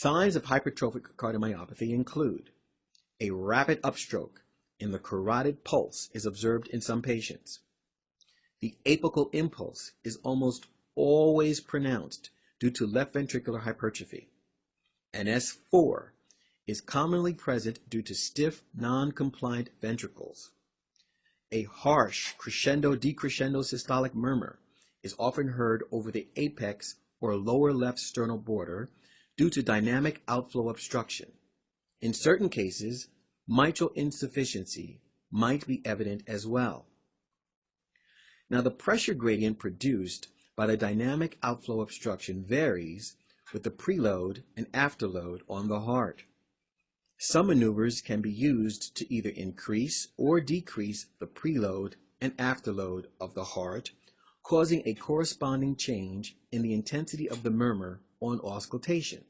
Signs of hypertrophic cardiomyopathy include a rapid upstroke in the carotid pulse is observed in some patients. The apical impulse is almost always pronounced due to left ventricular hypertrophy. An S4 is commonly present due to stiff, non-compliant ventricles. A harsh crescendo-decrescendo systolic murmur is often heard over the apex or lower left sternal border due to dynamic outflow obstruction. In certain cases, mitral insufficiency might be evident as well. Now, the pressure gradient produced by the dynamic outflow obstruction varies with the preload and afterload on the heart. Some maneuvers can be used to either increase or decrease the preload and afterload of the heart, causing a corresponding change in the intensity of the murmur on auscultation.